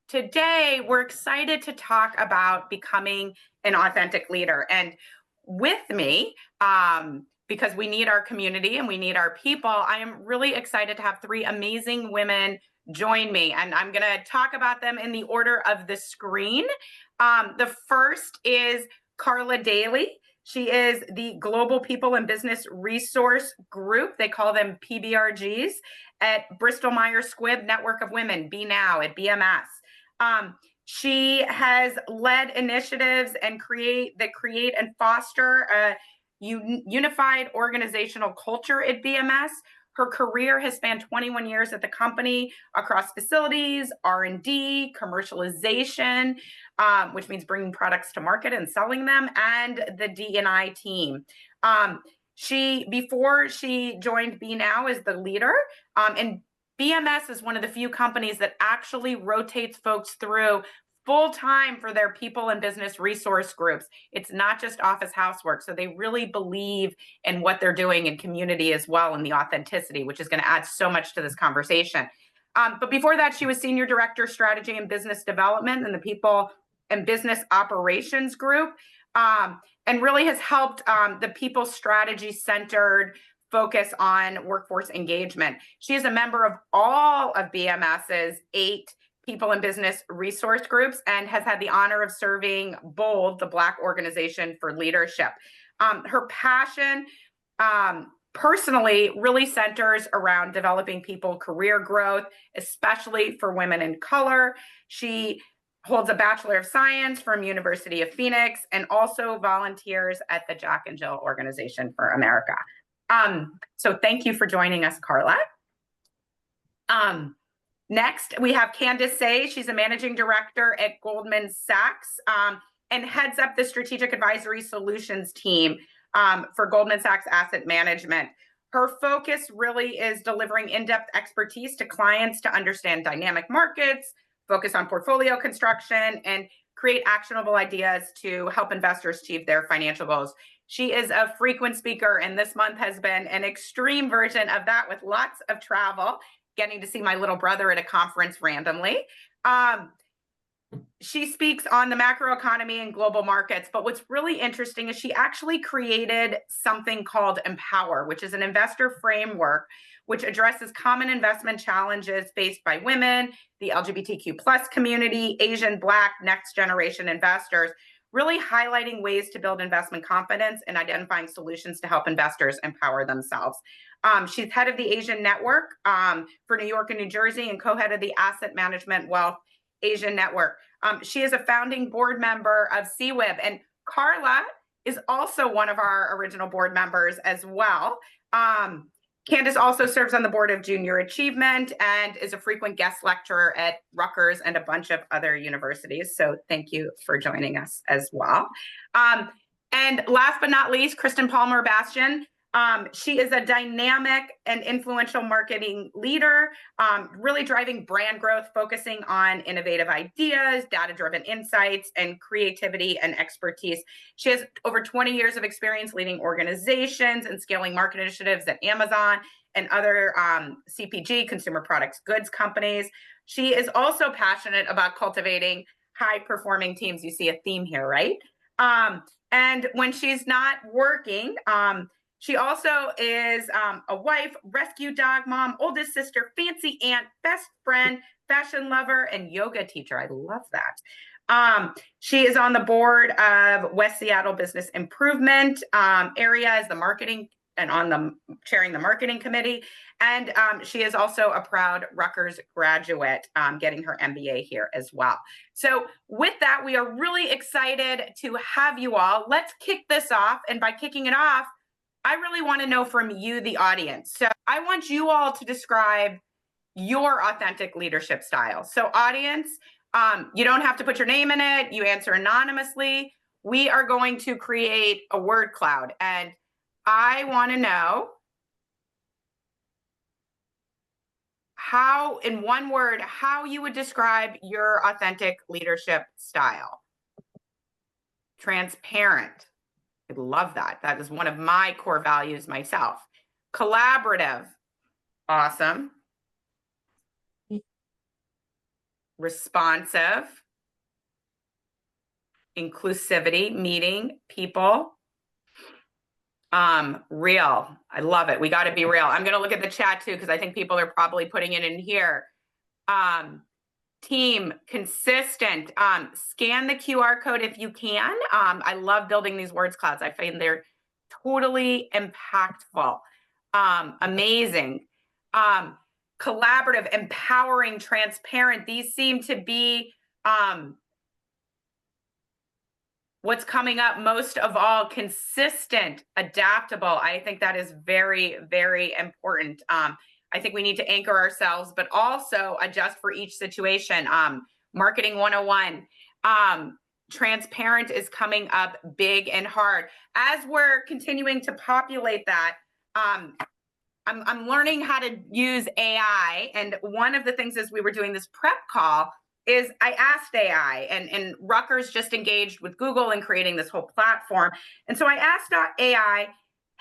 today we're excited to talk about becoming an authentic leader. And with me, because we need our community and we need our people, I am really excited to have three amazing women join me. And I'm going to talk about them in the order of the screen. The first is Carla Daily. She is the Global People and Business Resource Group. They call them PBRGs at Bristol Myers Squibb Network of Women, Be Now at BMS. She has led initiatives and create and foster a unified organizational culture at BMS. Her career has spanned 21 years at the company across facilities, R&D, commercialization, which means bringing products to market and selling them, and the D&I team. Before she joined Be Now as the leader, and BMS is one of the few companies that actually rotates folks through full-time for their people and business resource groups. It's not just office housework. So they really believe in what they're doing in community as well, and the authenticity, which is going to add so much to this conversation. But before that, she was Senior Director, Strategy and Business Development in the People and Business Operations Group, and really has helped the people strategy centered focus on workforce engagement. She is a member of all of BMS's 8 people and business resource groups and has had the honor of serving BOLD, the Black Organization for Leadership. Her passion personally really centers around developing people career growth, especially for women in color. She holds a Bachelor of Science from University of Phoenix and also volunteers at the Jack and Jill Organization for America. So thank you for joining us, Carla. Next, we have Candice Tse. She's a managing director at Goldman Sachs and heads up the Strategic Advisory Solutions team for Goldman Sachs Asset Management. Her focus really is delivering in-depth expertise to clients to understand dynamic markets, focus on portfolio construction, and create actionable ideas to help investors achieve their financial goals. She is a frequent speaker, and this month has been an extreme version of that with lots of travel, getting to see my little brother at a conference randomly. She speaks on the macroeconomy and global markets, but what's really interesting is she actually created something called Empower, which is an investor framework which addresses common investment challenges faced by women, the LGBTQ plus community, Asian, Black, next generation investors, really highlighting ways to build investment confidence and identifying solutions to help investors empower themselves. She's head of the Asian Network for New York and New Jersey and co-head of the Asset Management Wealth Asian Network. She is a founding board member of CWIB, and Carla is also one of our original board members as well. Candice also serves on the board of Junior Achievement and is a frequent guest lecturer at Rutgers and a bunch of other universities. So thank you for joining us as well. And last but not least, Kristen Palmer Bastian. She is a dynamic and influential marketing leader, really driving brand growth, focusing on innovative ideas, data-driven insights, and creativity and expertise. She has over 20 years of experience leading organizations and scaling market initiatives at Amazon and other CPG, consumer products goods companies. She is also passionate about cultivating high-performing teams. You see a theme here, right? And when she's not working, she also is a wife, rescue dog mom, oldest sister, fancy aunt, best friend, fashion lover, and yoga teacher. I love that. She is on the board of West Seattle Business Improvement area as the marketing and chairing the marketing committee. And she is also a proud Rutgers graduate, getting her MBA here as well. So with that, we are really excited to have you all. Let's kick this off. And by kicking it off, I really want to know from you, the audience. So I want you all to describe your authentic leadership style. So audience, you don't have to put your name in it. You answer anonymously. We are going to create a word cloud. And I want to know how, in one word, how you would describe your authentic leadership style. Transparent. I love that. That is one of my core values myself. Collaborative. Awesome. responsive, inclusivity, meeting people, real. I love it. We got to be real. I'm going to look at the chat too, because I think people are probably putting it in here. Team, consistent, scan the QR code if you can. I love building these words clouds. I find they're totally impactful. Amazing. Collaborative, empowering, transparent. These seem to be what's coming up most of all. Consistent, adaptable. I think that is very, very important. I think we need to anchor ourselves, but also adjust for each situation. Marketing 101. Transparent is coming up big and hard. As we're continuing to populate that, I'm learning how to use AI. And one of the things as we were doing this prep call is I asked AI, and Rutgers just engaged with Google in creating this whole platform. And so I asked AI,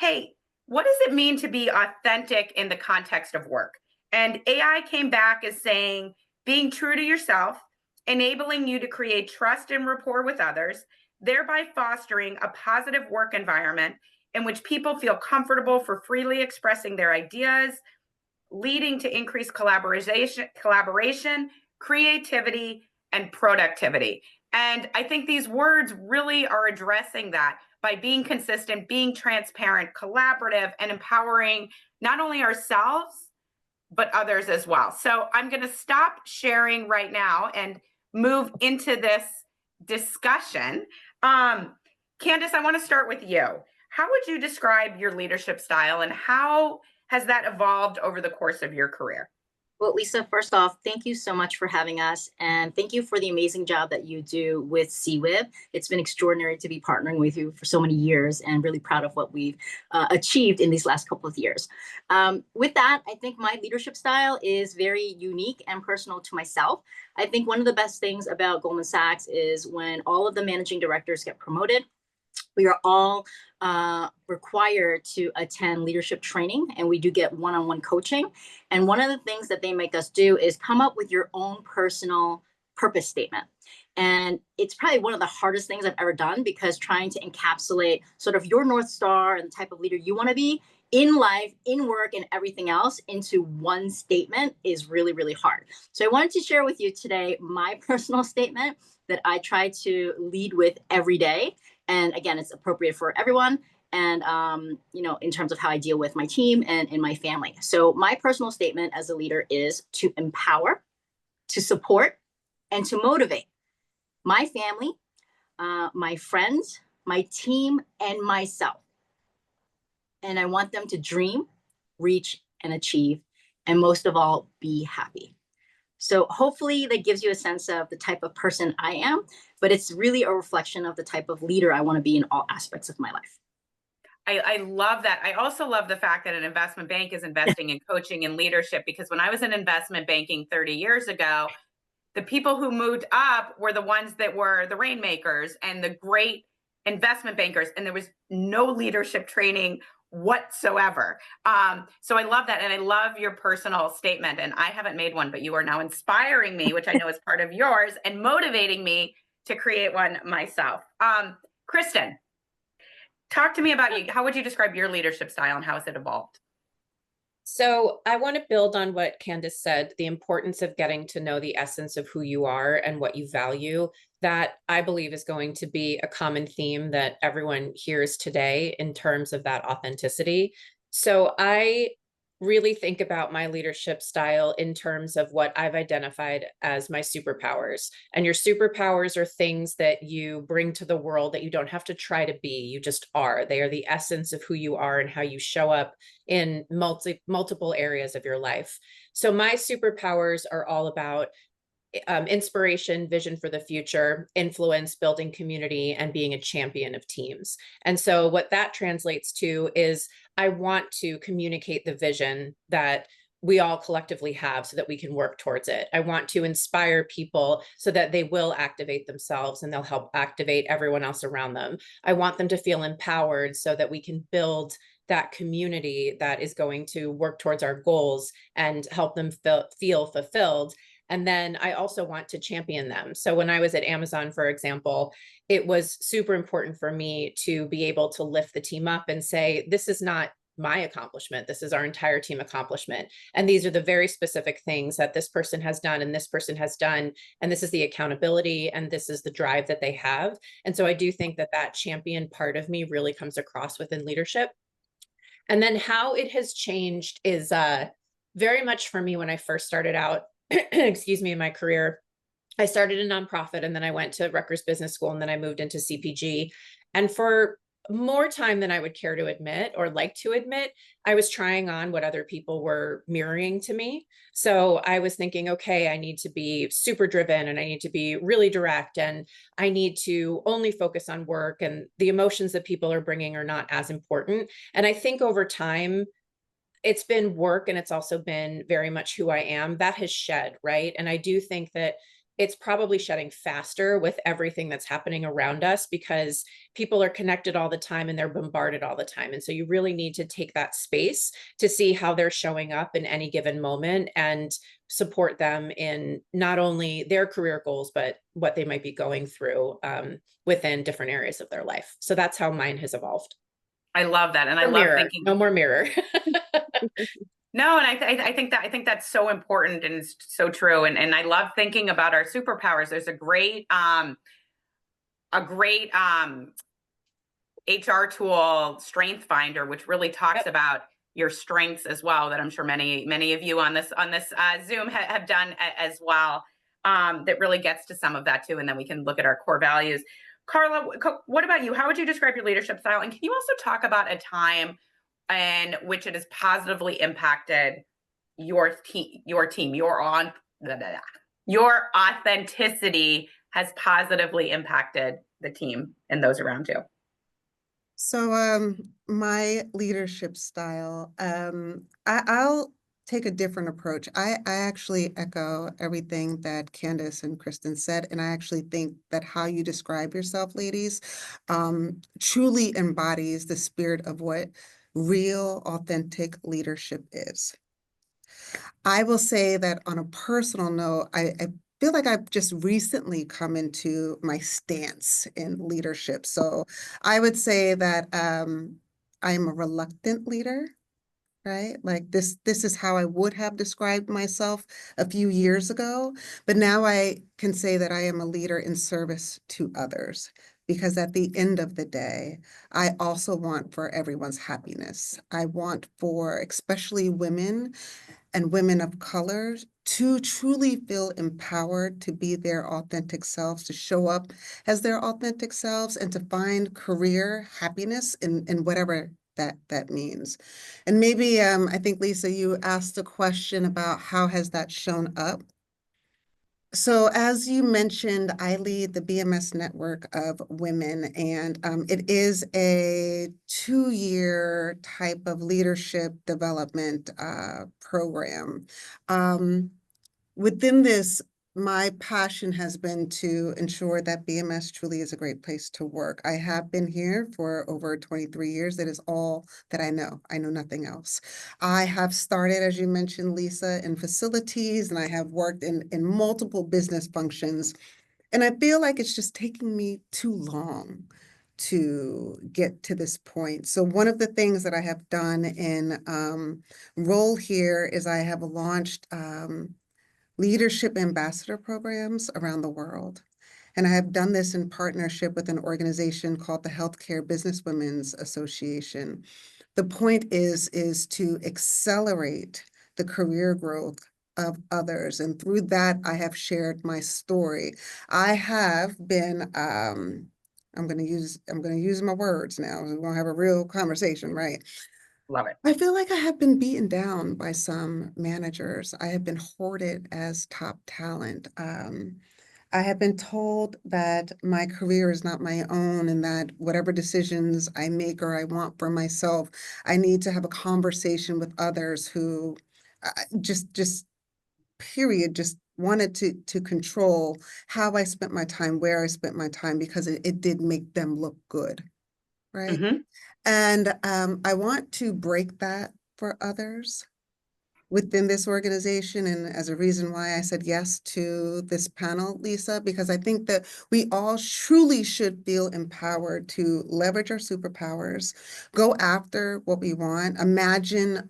hey, what does it mean to be authentic in the context of work? And AI came back as saying, being true to yourself, enabling you to create trust and rapport with others, thereby fostering a positive work environment in which people feel comfortable for freely expressing their ideas, leading to increased collaboration, creativity, and productivity. And I think these words really are addressing that by being consistent, being transparent, collaborative, and empowering not only ourselves, but others as well. So I'm going to stop sharing right now and move into this discussion. Candice, I want to start with you. How would you describe your leadership style, and how has that evolved over the course of your career? Well, Lisa, first off, thank you so much for having us. And thank you for the amazing job that you do with CWIB. It's been extraordinary to be partnering with you for so many years, and really proud of what we've achieved in these last couple of years. With that, I think my leadership style is very unique and personal to myself. I think one of the best things about Goldman Sachs is when all of the managing directors get promoted, we are all required to attend leadership training, and we do get one-on-one coaching. And one of the things that they make us do is come up with your own personal purpose statement. And it's probably one of the hardest things I've ever done, because trying to encapsulate sort of your North Star and the type of leader you want to be in life, in work, and everything else into one statement is really, really hard. So I wanted to share with you today my personal statement that I try to lead with every day. And again, it's appropriate for everyone. And, in terms of how I deal with my team and in my family. So my personal statement as a leader is to empower, to support, and to motivate my family, my friends, my team, and myself. And I want them to dream, reach, and achieve, and most of all, be happy. So hopefully that gives you a sense of the type of person I am, but it's really a reflection of the type of leader I want to be in all aspects of my life. I love that. I also love the fact that an investment bank is investing in coaching and leadership, because when I was in investment banking 30 years ago, the people who moved up were the ones that were the rainmakers and the great investment bankers, and there was no leadership training whatsoever. So I love that. And I love your personal statement. And I haven't made one, but you are now inspiring me, which I know is part of yours, and motivating me to create one myself. Kristen, talk to me about you. How would you describe your leadership style, and how has it evolved? So I want to build on what Candice said, the importance of getting to know the essence of who you are and what you value. That I believe is going to be a common theme that everyone hears today in terms of that authenticity. So I really think about my leadership style in terms of what I've identified as my superpowers. And your superpowers are things that you bring to the world that you don't have to try to be. You just are. They are the essence of who you are and how you show up in multiple areas of your life. So my superpowers are all about inspiration, vision for the future, influence, building community, and being a champion of teams. And so what that translates to is I want to communicate the vision that we all collectively have so that we can work towards it. I want to inspire people so that they will activate themselves and they'll help activate everyone else around them. I want them to feel empowered so that we can build that community that is going to work towards our goals and help them feel fulfilled. And then I also want to champion them. So when I was at Amazon, for example, it was super important for me to be able to lift the team up and say, this is not my accomplishment. This is our entire team accomplishment. And these are the very specific things that this person has done and this person has done. And this is the accountability and this is the drive that they have. And so I do think that that champion part of me really comes across within leadership. And then how it has changed is very much for me when I first started out, excuse me, in my career. I started a nonprofit and then I went to Rutgers Business School and then I moved into CPG. And for more time than I would care to admit or like to admit, I was trying on what other people were mirroring to me. So I was thinking, okay, I need to be super driven and I need to be really direct and I need to only focus on work, and the emotions that people are bringing are not as important. And I think over time, it's been work and it's also been very much who I am that has shed, right? And I do think that it's probably shedding faster with everything that's happening around us because people are connected all the time and they're bombarded all the time. And so you really need to take that space to see how they're showing up in any given moment and support them in not only their career goals, but what they might be going through within different areas of their life. So that's how mine has evolved. I love that. And I love Mirror. thinking. No more mirror. No, and I think that's so important and it's so true. And I love thinking about our superpowers. There's a great HR tool, Strength Finder, which really talks about your strengths as well, that I'm sure many of you on this Zoom have done as well. That really gets to some of that too, and then we can look at our core values. Carla, what about you? How would you describe your leadership style? And can you also talk about a time in which it has positively impacted your team, your authenticity has positively impacted the team and those around you? So my leadership style, I'll take a different approach. I actually echo everything that Candice and Kristen said, and I actually think that how you describe yourself, ladies, truly embodies the spirit of what real, authentic leadership is. I will say that on a personal note, I feel like I've just recently come into my stance in leadership. So I would say that I'm a reluctant leader, right? Like this is how I would have described myself a few years ago. But now I can say that I am a leader in service to others. Because at the end of the day, I also want for everyone's happiness. I want for especially women and women of color to truly feel empowered to be their authentic selves, to show up as their authentic selves, and to find career happiness in whatever that means. And maybe, I think, Lisa, you asked a question about how has that shown up. So as you mentioned, I lead the BMS network of women, and it is a 2-year type of leadership development program. Within this, my passion has been to ensure that BMS truly is a great place to work. I have been here for over 23 years. That is all that I know. I know nothing else. I have started, as you mentioned, Lisa, in facilities, and I have worked in multiple business functions. And I feel like it's just taking me too long to get to this point. So one of the things that I have done in role here is I have launched leadership ambassador programs around the world. And I have done this in partnership with an organization called the Healthcare Businesswomen's Association. The point is to accelerate the career growth of others. And through that, I have shared my story. I have been, I'm going to use my words now. We're going to have a real conversation, right? Love it. I feel like I have been beaten down by some managers. I have been hoarded as top talent. I have been told that my career is not my own and that whatever decisions I make or I want for myself, I need to have a conversation with others who just period, just wanted to control how I spent my time, where I spent my time, because it did make them look good, right? Mm-hmm. And I want to break that for others within this organization, and as a reason why I said yes to this panel, Lisa, because I think that we all truly should feel empowered to leverage our superpowers, go after what we want, imagine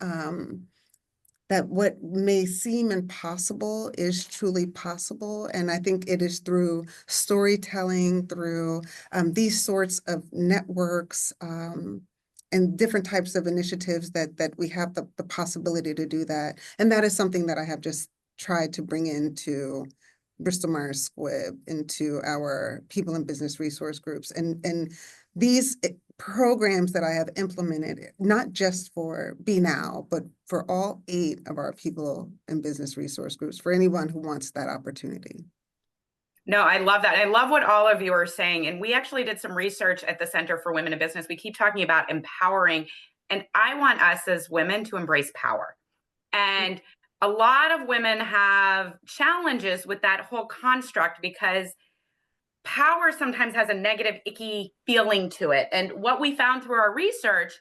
that what may seem impossible is truly possible. And I think it is through storytelling, through these sorts of networks, and different types of initiatives that we have the possibility to do that. And that is something that I have just tried to bring into Bristol Myers Squibb, into our people and business resource groups. And these programs that I have implemented, not just for Be Now, but for all 8 of our people and business resource groups, for anyone who wants that opportunity. No, I love that. I love what all of you are saying. And we actually did some research at the Center for Women in Business. We keep talking about empowering, and I want us as women to embrace power. And a lot of women have challenges with that whole construct because power sometimes has a negative, icky feeling to it. And what we found through our research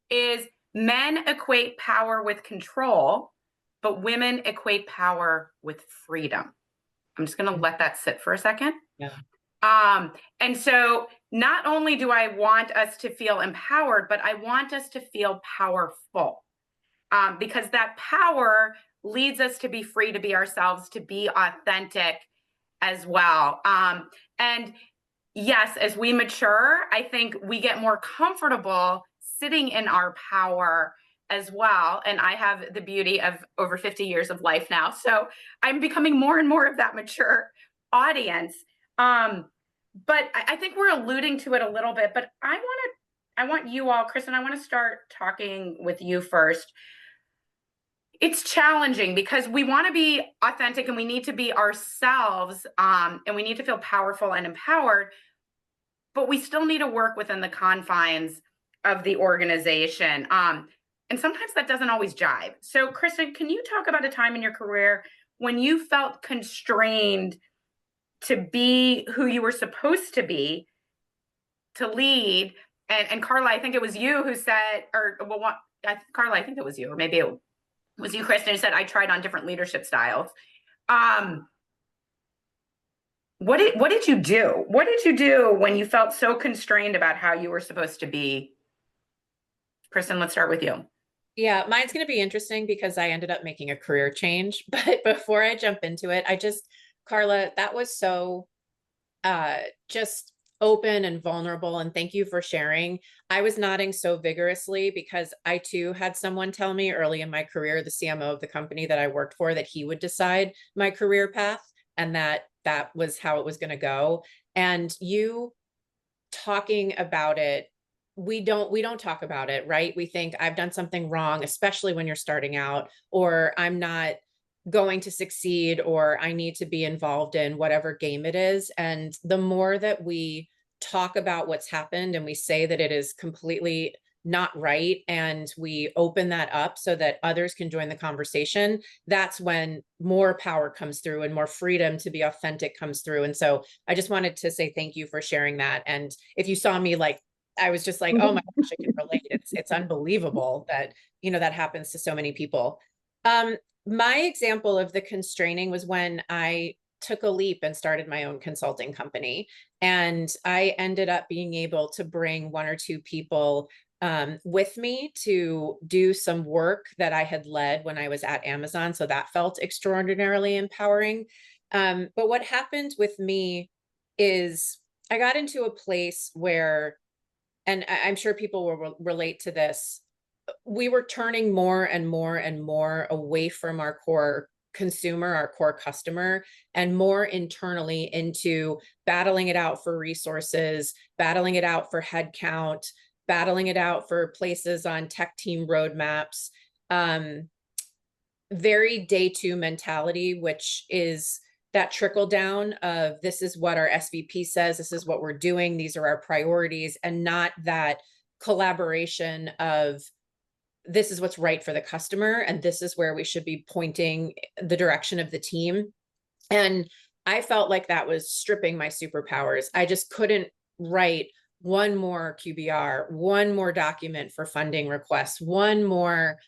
is men equate power with control, but women equate power with freedom. I'm just going to let that sit for a second. Yeah. And so not only do I want us to feel empowered, but I want us to feel powerful, because that power leads us to be free, to be ourselves, to be authentic as well. And yes, as we mature, I think we get more comfortable sitting in our power as well. And I have the beauty of over 50 years of life now. So I'm becoming more and more of that mature audience. But I think we're alluding to it a little bit, but I want you all, Kristen, I want to start talking with you first. It's challenging because we want to be authentic and we need to be ourselves, and we need to feel powerful and empowered, but we still need to work within the confines of the organization. And sometimes that doesn't always jive. So Kristen, can you talk about a time in your career when you felt constrained to be who you were supposed to be, to lead? And Carla, I think it was you who said, Carla, I think it was you, or maybe it was you, Kristen, who said, I tried on different leadership styles. What did you do? What did you do when you felt so constrained about how you were supposed to be? Kristen, let's start with you. Yeah, mine's going to be interesting because I ended up making a career change. But before I jump into it, Carla, that was so just open and vulnerable. And thank you for sharing. I was nodding so vigorously because I too had someone tell me early in my career, the CMO of the company that I worked for, that he would decide my career path and that was how it was going to go. And you talking about it, we don't talk about it, right? We think I've done something wrong, especially when you're starting out, or I'm not going to succeed, or I need to be involved in whatever game it is. And the more that we talk about what's happened and we say that it is completely not right, and we open that up so that others can join the conversation, that's when more power comes through and more freedom to be authentic comes through. And so I just wanted to say thank you for sharing that. And if you saw me, like, I was just like, oh my gosh, I can relate. It's unbelievable that, that happens to so many people. My example of the constraining was when I took a leap and started my own consulting company. And I ended up being able to bring 1 or 2 people with me to do some work that I had led when I was at Amazon. So that felt extraordinarily empowering. But what happened with me is I got into a place where, and I'm sure people will relate to this, we were turning more and more and more away from our core consumer, our core customer, and more internally into battling it out for resources, battling it out for headcount, battling it out for places on tech team roadmaps. Very day 2 mentality, which is that trickle down of this is what our SVP says, this is what we're doing, these are our priorities, and not that collaboration of this is what's right for the customer, and this is where we should be pointing the direction of the team. And I felt like that was stripping my superpowers. I just couldn't write one more QBR, one more document for funding requests, one more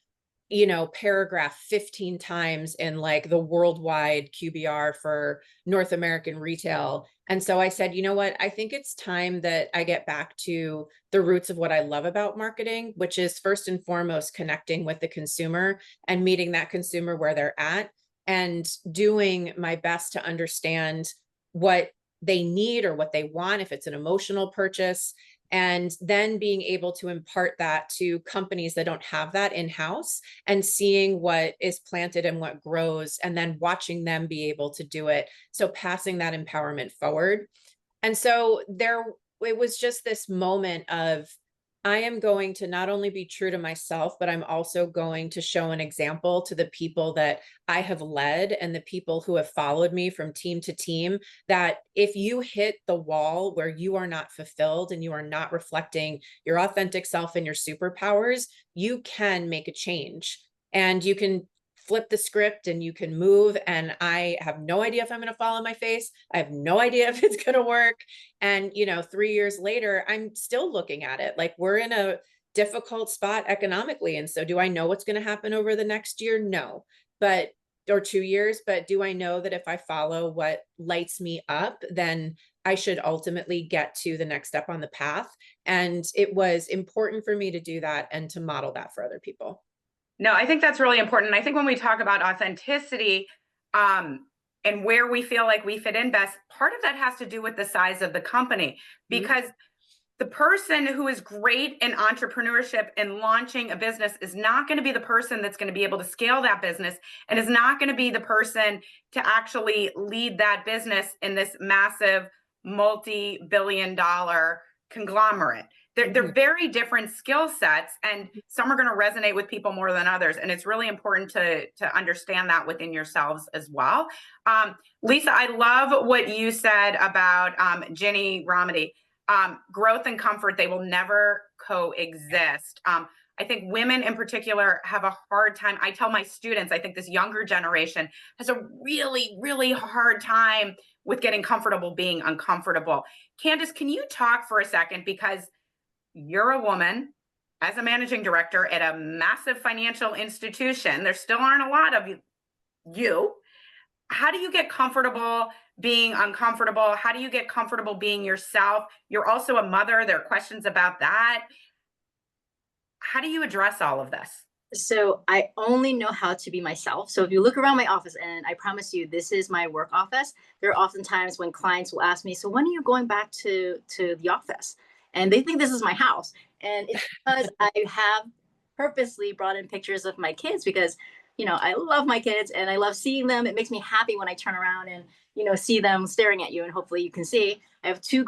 paragraph 15 times in like the worldwide QBR for North American retail. And so I said, you know what, I think it's time that I get back to the roots of what I love about marketing, which is first and foremost connecting with the consumer and meeting that consumer where they're at and doing my best to understand what they need or what they want, if it's an emotional purchase, and then being able to impart that to companies that don't have that in-house and seeing what is planted and what grows, and then watching them be able to do it. So passing that empowerment forward. And so it was just this moment of, I am going to not only be true to myself, but I'm also going to show an example to the people that I have led and the people who have followed me from team to team, that if you hit the wall where you are not fulfilled and you are not reflecting your authentic self and your superpowers, you can make a change and you can flip the script and you can move. And I have no idea if I'm going to fall on my face. I have no idea if it's going to work. And, 3 years later, I'm still looking at it like we're in a difficult spot economically. And so do I know what's going to happen over the next year? No, or 2 years. But do I know that if I follow what lights me up, then I should ultimately get to the next step on the path? And it was important for me to do that and to model that for other people. No, I think that's really important. I think when we talk about authenticity, and where we feel like we fit in best, part of that has to do with the size of the company, because the person who is great in entrepreneurship and launching a business is not going to be the person that's going to be able to scale that business, and is not going to be the person to actually lead that business in this massive multi-billion-dollar conglomerate. They're very different skill sets, and some are going to resonate with people more than others. And it's really important to understand that within yourselves as well. Lisa, I love what you said about Ginny Rometty. Growth and comfort, they will never coexist. I think women in particular have a hard time. I tell my students, I think this younger generation has a really, really hard time with getting comfortable being uncomfortable. Candice, can you talk for a second? Because you're a woman as a managing director at a massive financial institution. There still aren't a lot of you. How do you get comfortable being uncomfortable? How do you get comfortable being yourself? You're also a mother. There are questions about that. How do you address all of this? So I only know how to be myself. So if you look around my office, and I promise you, this is my work office, there are often times when clients will ask me, so when are you going back to the office? And they think this is my house. And it's because I have purposely brought in pictures of my kids, because, I love my kids and I love seeing them. It makes me happy when I turn around and, see them staring at you. And hopefully you can see, I have two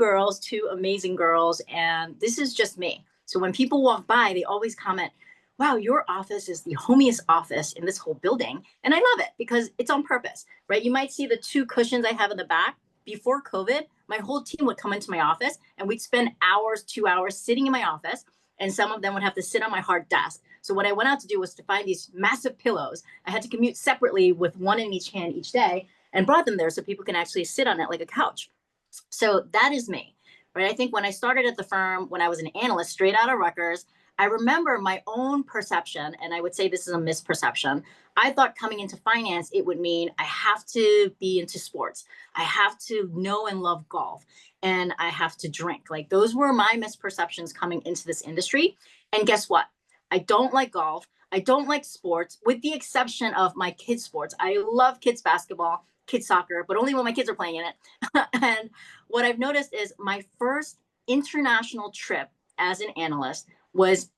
amazing girls, and this is just me. So when people walk by, they always comment, wow, your office is the homiest office in this whole building. And I love it because it's on purpose, right? You might see the 2 cushions I have in the back. Before COVID, my whole team would come into my office and we'd spend 2 hours sitting in my office, and some of them would have to sit on my hard desk. So what I went out to do was to find these massive pillows. I had to commute separately with one in each hand each day, and brought them there so people can actually sit on it like a couch. So that is me, right? I think when I started at the firm, when I was an analyst straight out of Rutgers, I remember my own perception, and I would say this is a misperception. I thought coming into finance, it would mean I have to be into sports. I have to know and love golf, and I have to drink. Like, those were my misperceptions coming into this industry. And guess what? I don't like golf. I don't like sports, with the exception of my kids' sports. I love kids' basketball, kids' soccer, but only when my kids are playing in it. And what I've noticed is my first international trip as an analyst was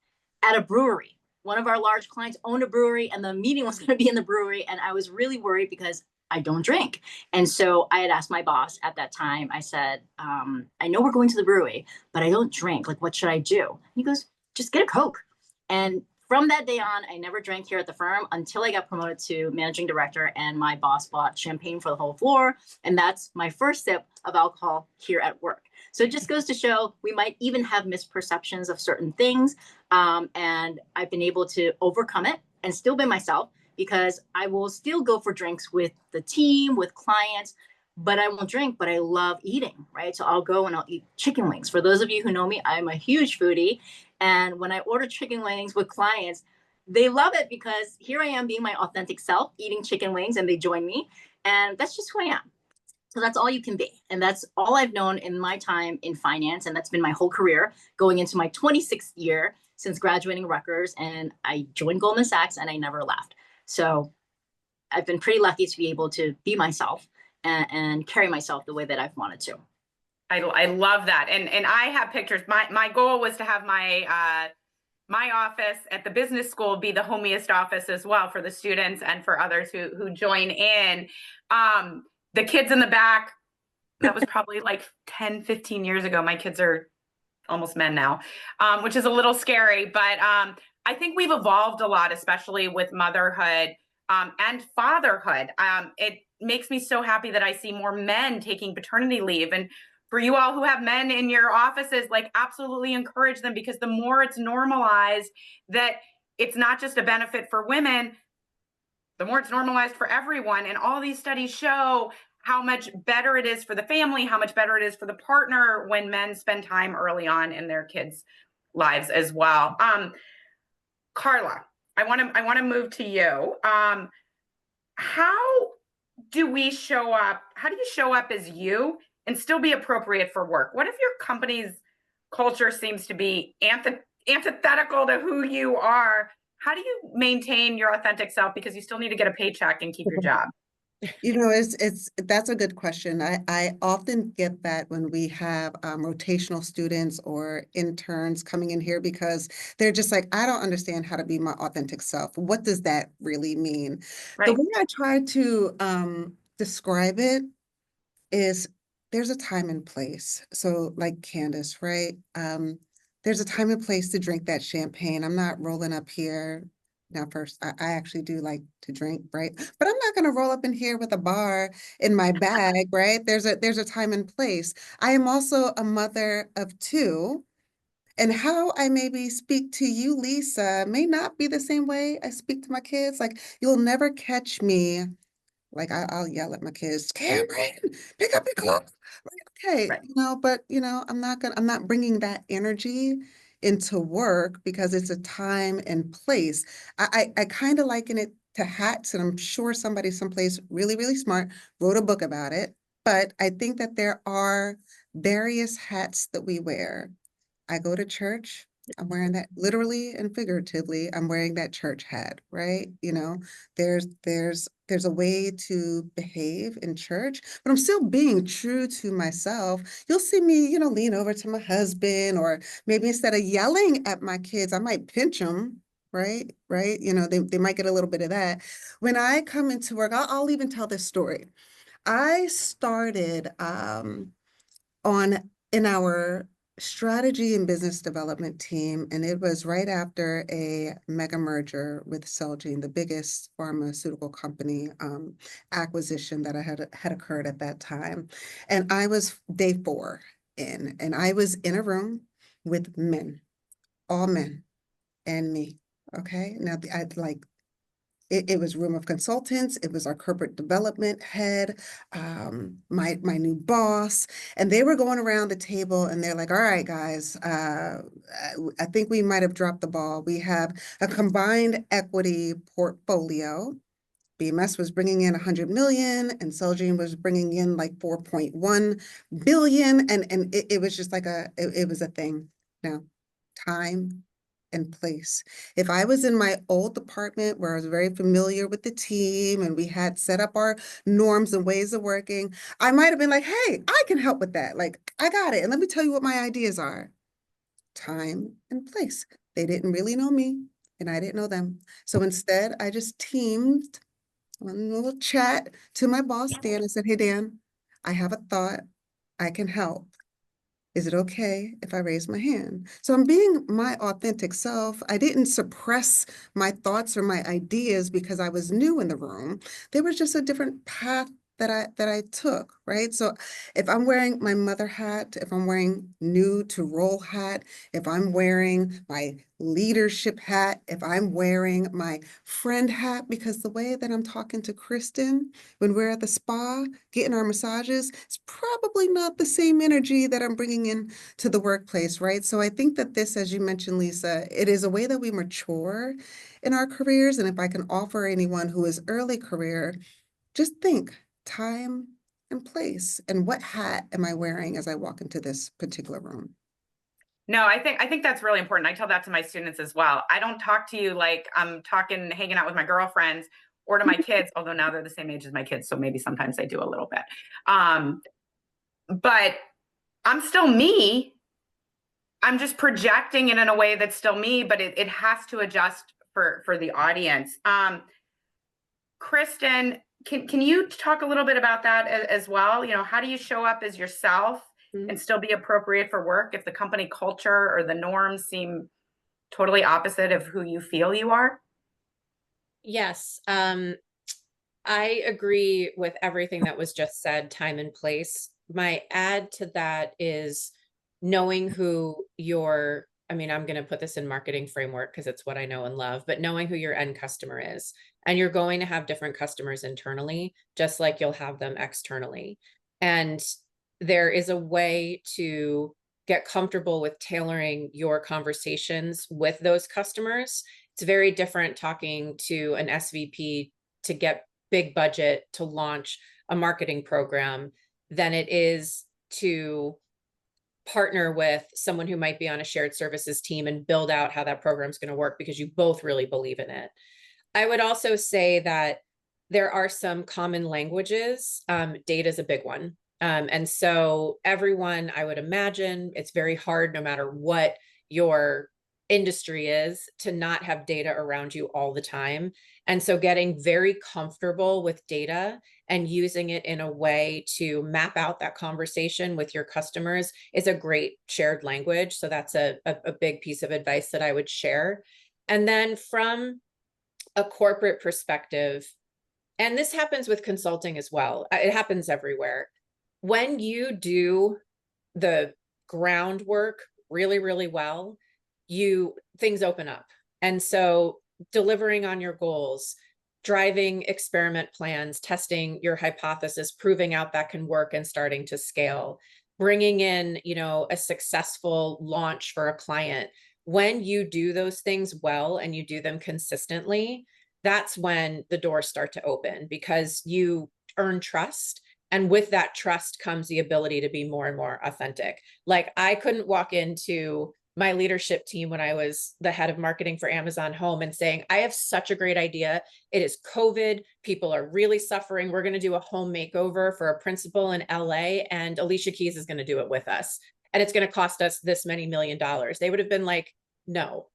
at a brewery. One of our large clients owned a brewery, and the meeting was going to be in the brewery. And I was really worried because I don't drink. And so I had asked my boss at that time, I said, I know we're going to the brewery, but I don't drink. Like, what should I do? And he goes, just get a Coke. And from that day on, I never drank here at the firm until I got promoted to managing director, and my boss bought champagne for the whole floor. And that's my first sip of alcohol here at work. So it just goes to show we might even have misperceptions of certain things. And I've been able to overcome it and still be myself, because I will still go for drinks with the team, with clients, but I won't drink, but I love eating, right? So I'll go and I'll eat chicken wings. For those of you who know me, I'm a huge foodie. And when I order chicken wings with clients, they love it because here I am being my authentic self, eating chicken wings, and they join me. And that's just who I am. So that's all you can be. And that's all I've known in my time in finance. And that's been my whole career, going into my 26th year since graduating Rutgers. And I joined Goldman Sachs and I never left. So I've been pretty lucky to be able to be myself and carry myself the way that I've wanted to. I love that. And I have pictures. My goal was to have my office at the business school be the homiest office as well for the students and for others who join in. The kids in the back, that was probably like 10, 15 years ago. My kids are almost men now, which is a little scary, but I think we've evolved a lot, especially with motherhood and fatherhood. It makes me so happy that I see more men taking paternity leave. And for you all who have men in your offices, like, absolutely encourage them, because the more it's normalized that it's not just a benefit for women, the more it's normalized for everyone. And all these studies show how much better it is for the family, how much better it is for the partner when men spend time early on in their kids' lives as well. Carla, I want to move to you. How do we show up? How do you show up as you and still be appropriate for work? What if your company's culture seems to be antithetical to who you are? How do you maintain your authentic self, because you still need to get a paycheck and keep your job? You know, that's a good question. I often get that when we have rotational students or interns coming in here, because they're just like, I don't understand how to be my authentic self. What does that really mean? Right. The way I try to describe it is, there's a time and place. So like Candice, right? There's a time and place to drink that champagne. I'm not rolling up here. Now, first, I actually do like to drink, right? But I'm not going to roll up in here with a bar in my bag, right? There's a time and place. I am also a mother of two, and how I maybe speak to you, Lisa, may not be the same way I speak to my kids. Like, you'll never catch me. Like, I'll yell at my kids, Cameron, pick up your clothes. Like, okay, Right. but I'm not bringing that energy into work, because it's a time and place. I kind of liken it to hats, and I'm sure somebody someplace really, really smart wrote a book about it. But I think that there are various hats that we wear. I go to church, I'm wearing that literally and figuratively. I'm wearing that church hat, right? There's a way to behave in church, but I'm still being true to myself. You'll see me, lean over to my husband, or maybe instead of yelling at my kids, I might pinch them, right? Right? They might get a little bit of that. When I come into work, I'll even tell this story. I started in our strategy and business development team, and it was right after a mega merger with Celgene, the biggest pharmaceutical company acquisition that had occurred at that time. And I was day 4 in, and I was in a room with men, all men, and me. Okay, now I'd like it was room of consultants. It was our corporate development head, my new boss, and they were going around the table and they're like, all right, guys, I think we might have dropped the ball. We have a combined equity portfolio. BMS was bringing in 100 million and Celgene was bringing in like 4.1 billion. And it was just like it was a thing. Now, time and place. If I was in my old department where I was very familiar with the team and we had set up our norms and ways of working, I might have been like, hey, I can help with that. Like, I got it. And let me tell you what my ideas are. Time and place. They didn't really know me and I didn't know them. So instead, I just teamed one little chat to my boss, Dan, and said, hey, Dan, I have a thought. I can help. Is it okay if I raise my hand? So I'm being my authentic self. I didn't suppress my thoughts or my ideas because I was new in the room. There was just a different path I took, right? So if I'm wearing my mother hat, if I'm wearing new to role hat, if I'm wearing my leadership hat, if I'm wearing my friend hat, because the way that I'm talking to Kristen when we're at the spa getting our massages, it's probably not the same energy that I'm bringing in to the workplace, right? So I think that this, as you mentioned, Lisa, it is a way that we mature in our careers. And if I can offer anyone who is early career, just think time and place and what hat am I wearing as I walk into this particular room? No, I think that's really important. I tell that to my students as well. I don't talk to you like I'm talking, hanging out with my girlfriends or to my kids, although now they're the same age as my kids, so maybe sometimes I do a little bit. But I'm still me. I'm just projecting it in a way that's still me, but it has to adjust for the audience. Kristen, can you talk a little bit about that as well? You know, how do you show up as yourself and still be appropriate for work if the company culture or the norms seem totally opposite of who you feel you are? Yes, I agree with everything that was just said, time and place. My add to that is knowing who your, I mean, I'm going to put this in marketing framework because it's what I know and love, but knowing who your end customer is. And you're going to have different customers internally, just like you'll have them externally. And there is a way to get comfortable with tailoring your conversations with those customers. It's very different talking to an SVP to get big budget to launch a marketing program than it is to partner with someone who might be on a shared services team and build out how that program is going to work because you both really believe in it. I would also say that there are some common languages. Data is a big one. And so everyone, I would imagine, it's very hard no matter what your industry is to not have data around you all the time. And so getting very comfortable with data and using it in a way to map out that conversation with your customers is a great shared language. So that's a big piece of advice that I would share. And then from a corporate perspective, and this happens with consulting as well, it happens everywhere. When you do the groundwork really, really well, things open up. And so delivering on your goals, driving experiment plans, testing your hypothesis, proving out that can work and starting to scale, bringing in, a successful launch for a client. When you do those things well and you do them consistently, that's when the doors start to open because you earn trust. And with that trust comes the ability to be more and more authentic. Like I couldn't walk into my leadership team when I was the head of marketing for Amazon Home and saying, I have such a great idea. It is COVID. People are really suffering. We're going to do a home makeover for a principal in LA and Alicia Keys is going to do it with us. And it's going to cost us this many $1 million. They would have been like, no,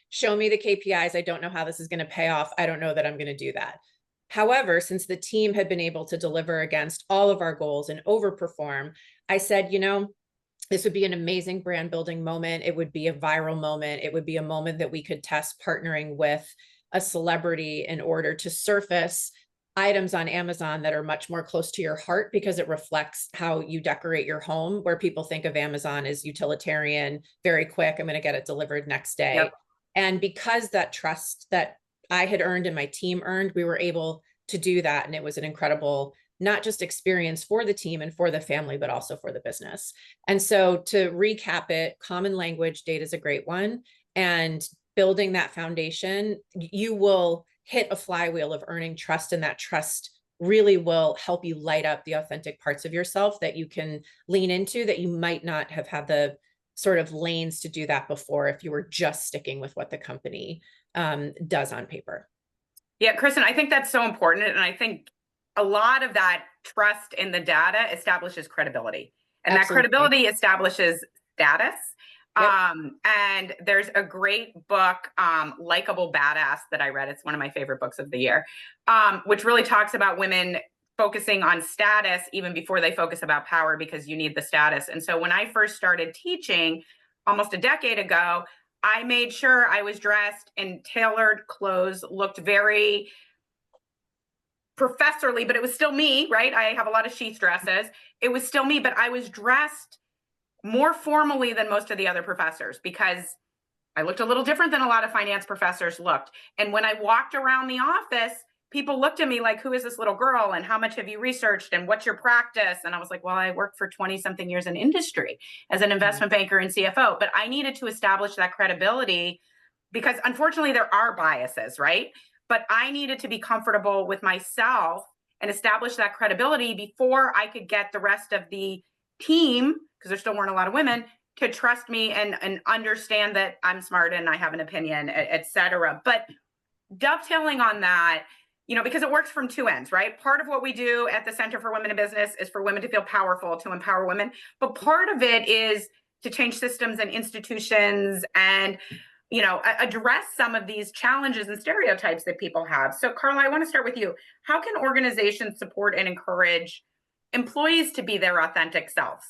show me the KPIs. I don't know how this is going to pay off. I don't know that I'm going to do that. However, since the team had been able to deliver against all of our goals and overperform, I said, this would be an amazing brand building moment. It would be a viral moment. It would be a moment that we could test partnering with a celebrity in order to surface items on Amazon that are much more close to your heart because it reflects how you decorate your home, where people think of Amazon as utilitarian, very quick, I'm going to get it delivered next day. Yep. And because that trust that I had earned and my team earned, we were able to do that. And it was an incredible, not just experience for the team and for the family, but also for the business. And so to recap it, common language, data is a great one. And building that foundation, you will hit a flywheel of earning trust, and that trust really will help you light up the authentic parts of yourself that you can lean into that you might not have had the sort of lanes to do that before if you were just sticking with what the company does on paper. Yeah, Kristen, I think that's so important. And I think a lot of that trust in the data establishes credibility. And Absolutely. That credibility establishes status. Yep. And there's a great book, Likeable Badass, that I read. It's one of my favorite books of the year, which really talks about women focusing on status even before they focus about power, because you need the status. And so when I first started teaching almost a decade ago, I made sure I was dressed in tailored clothes, looked very professorly, but it was still me, right? I have a lot of sheath dresses. It was still me, but I was dressed more formally than most of the other professors because I looked a little different than a lot of finance professors looked. And when I walked around the office, people looked at me like, who is this little girl? And how much have you researched? And what's your practice? And I was like, well, I worked for 20 something years in industry as an investment banker and CFO, but I needed to establish that credibility because unfortunately there are biases, right? But I needed to be comfortable with myself and establish that credibility before I could get the rest of the team, because there still weren't a lot of women, to trust me and understand that I'm smart and I have an opinion, et cetera. But dovetailing on that, because it works from two ends, right? Part of what we do at the Center for Women in Business is for women to feel powerful, to empower women. But part of it is to change systems and institutions and, address some of these challenges and stereotypes that people have. So Carla, I want to start with you. How can organizations support and encourage employees to be their authentic selves?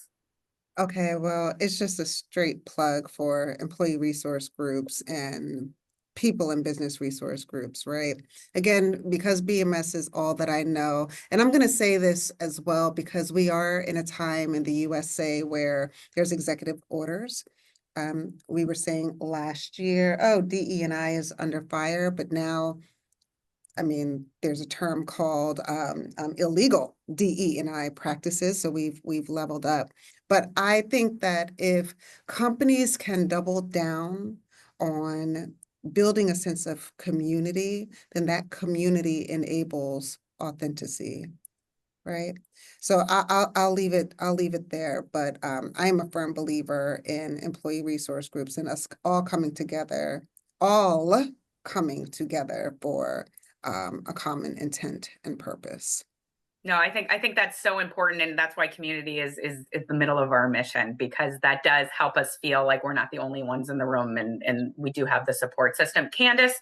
Okay, well, it's just a straight plug for employee resource groups and people in business resource groups, right? Again, because BMS is all that I know, and I'm going to say this as well because we are in a time in the USA where there's executive orders. We were saying last year, oh, DE&I is under fire, but now, there's a term called illegal DE&I practices. So we've leveled up. But I think that if companies can double down on building a sense of community, then that community enables authenticity, right? So I'll leave it there. But I am a firm believer in employee resource groups and us all coming together for a common intent and purpose. No, I think that's so important, and that's why community is the middle of our mission, because that does help us feel like we're not the only ones in the room, and we do have the support system. Candice,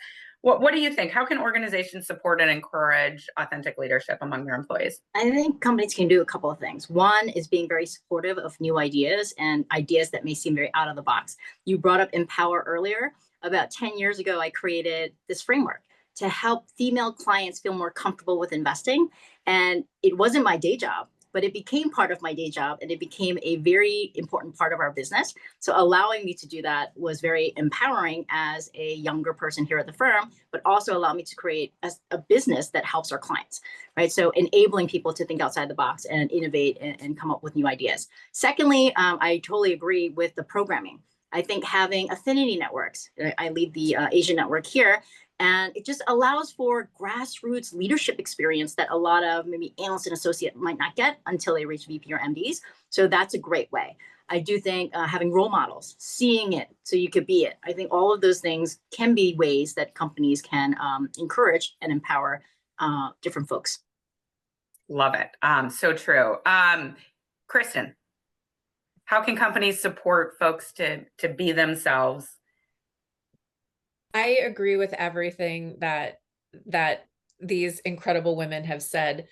what do you think? How can organizations support and encourage authentic leadership among their employees? I think companies can do a couple of things. One is being very supportive of new ideas and ideas that may seem very out of the box. You brought up Empower earlier. About 10 years ago, I created this framework to help female clients feel more comfortable with investing. And it wasn't my day job, but it became part of my day job and it became a very important part of our business. So allowing me to do that was very empowering as a younger person here at the firm, but also allowed me to create a business that helps our clients, right? So enabling people to think outside the box and innovate and come up with new ideas. Secondly, I totally agree with the programming. I think having affinity networks, I lead the Asian network here, and it just allows for grassroots leadership experience that a lot of maybe analysts and associates might not get until they reach VP or MDs. So that's a great way. I do think having role models, seeing it so you could be it. I think all of those things can be ways that companies can encourage and empower different folks. Love it. So true. Kristen, how can companies support folks to be themselves? I agree with everything that these incredible women have said.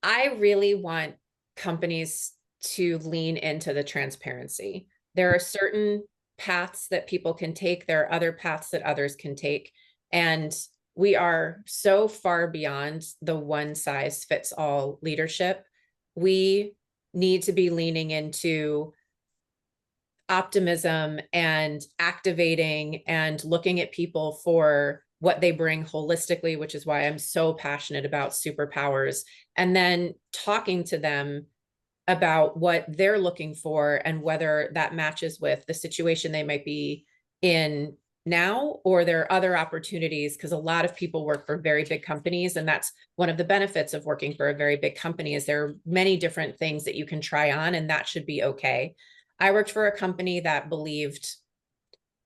I really want companies to lean into the transparency. There are certain paths that people can take. There are other paths that others can take. And we are so far beyond the one size fits all leadership. We need to be leaning into optimism and activating and looking at people for what they bring holistically, which is why I'm so passionate about superpowers, and then talking to them about what they're looking for and whether that matches with the situation they might be in now, or there are other opportunities, because a lot of people work for very big companies. And that's one of the benefits of working for a very big company is there are many different things that you can try on, and that should be okay. I worked for a company that believed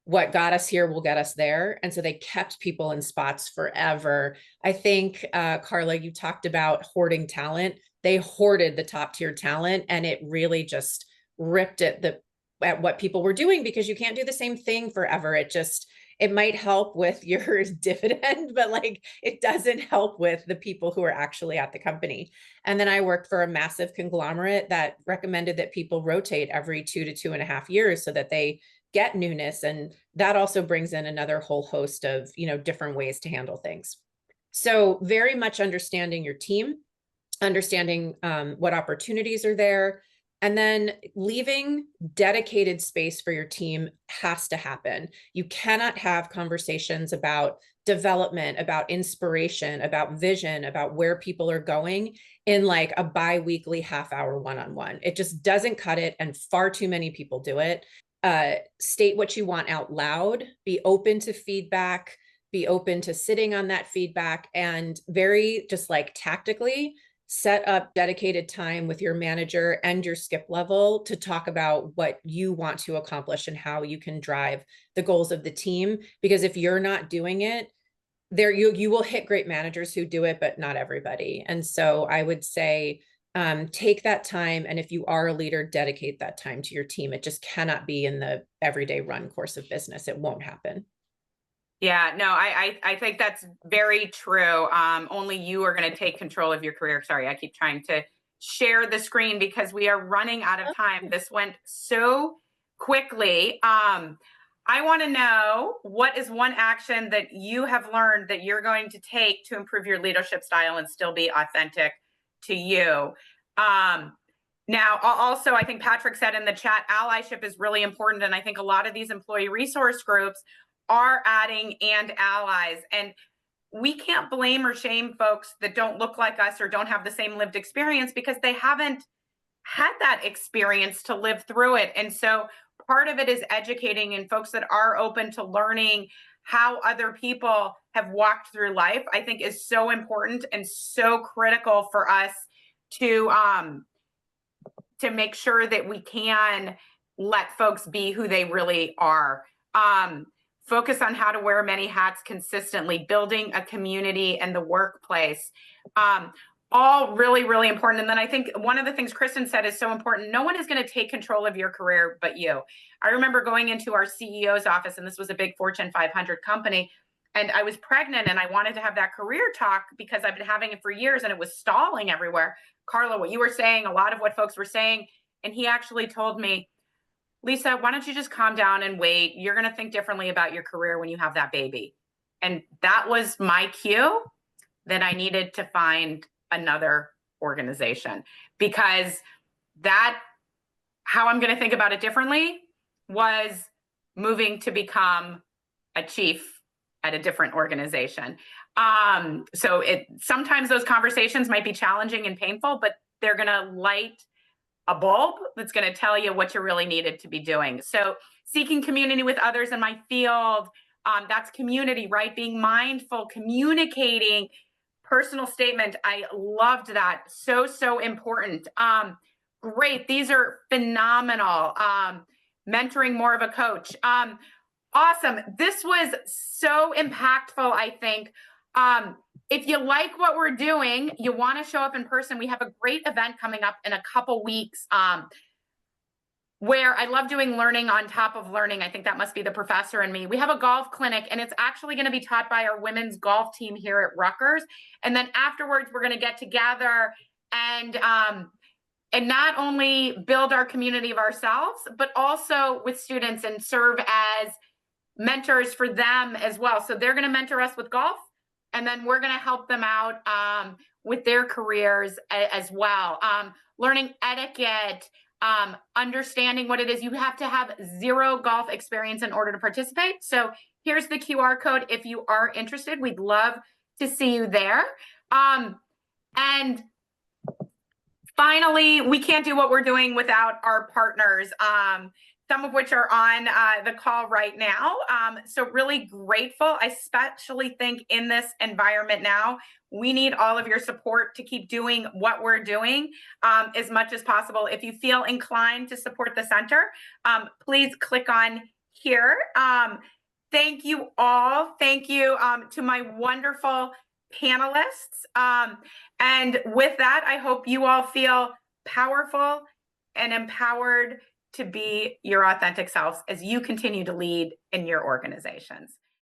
what got us here will get us there. And so they kept people in spots forever. I think, Carla, you talked about hoarding talent. They hoarded the top tier talent, and it really just ripped at what people were doing, because you can't do the same thing forever. It might help with your dividend, but like it doesn't help with the people who are actually at the company. And then I worked for a massive conglomerate that recommended that people rotate every 2 to 2.5 years so that they get newness. And that also brings in another whole host of, different ways to handle things. So very much understanding your team, understanding what opportunities are there, and then leaving dedicated space for your team has to happen. You cannot have conversations about development, about inspiration, about vision, about where people are going in like a bi-weekly half-hour one-on-one. It just doesn't cut it, and far too many people do it. State what you want out loud, be open to feedback, be open to sitting on that feedback, and very just like tactically set up dedicated time with your manager and your skip level to talk about what you want to accomplish and how you can drive the goals of the team. Because if you're not doing it, you will hit great managers who do it, but not everybody. And so I would say, take that time. And if you are a leader, dedicate that time to your team. It just cannot be in the everyday run course of business. It won't happen. Yeah, no, I think that's very true. Only you are going to take control of your career. Sorry, I keep trying to share the screen because we are running out of time. This went so quickly. I want to know, what is one action that you have learned that you're going to take to improve your leadership style and still be authentic to you? Now, also, I think Patrick said in the chat, allyship is really important. And I think a lot of these employee resource groups are adding and allies. And we can't blame or shame folks that don't look like us or don't have the same lived experience, because they haven't had that experience to live through it. And so part of it is educating, and folks that are open to learning how other people have walked through life, I think is so important and so critical for us to make sure that we can let folks be who they really are. Focus on how to wear many hats consistently, building a community in the workplace. All really, really important. And then I think one of the things Kristen said is so important. No one is going to take control of your career but you. I remember going into our CEO's office, and this was a big Fortune 500 company, and I was pregnant and I wanted to have that career talk because I've been having it for years and it was stalling everywhere. Carla, what you were saying, a lot of what folks were saying, and he actually told me, Lisa, why don't you just calm down and wait? You're going to think differently about your career when you have that baby. And that was my cue that I needed to find another organization, because that, how I'm going to think about it differently, was moving to become a chief at a different organization. So sometimes those conversations might be challenging and painful, but they're going to light a bulb that's going to tell you what you really needed to be doing. So seeking community with others in my field, that's community, right? Being mindful, communicating, personal statement. I loved that. So, so important. Great. These are phenomenal. Mentoring more of a coach. Awesome. This was so impactful, I think. If you like what we're doing, you want to show up in person, we have a great event coming up in a couple weeks, where I love doing learning on top of learning. I think that must be the professor in me. We have a golf clinic, and it's actually going to be taught by our women's golf team here at Rutgers. And then afterwards, we're going to get together and not only build our community of ourselves, but also with students and serve as mentors for them as well. So they're going to mentor us with golf, and then we're going to help them out with their careers as well. Learning etiquette, understanding what it is. You have to have zero golf experience in order to participate. So here's the QR code. If you are interested, we'd love to see you there. And finally, we can't do what we're doing without our partners, some of which are on the call right now. So really grateful. I especially think in this environment now, we need all of your support to keep doing what we're doing as much as possible. If you feel inclined to support the center, please click on here. Thank you all. Thank you to my wonderful panelists. And with that, I hope you all feel powerful and empowered to be your authentic selves as you continue to lead in your organizations.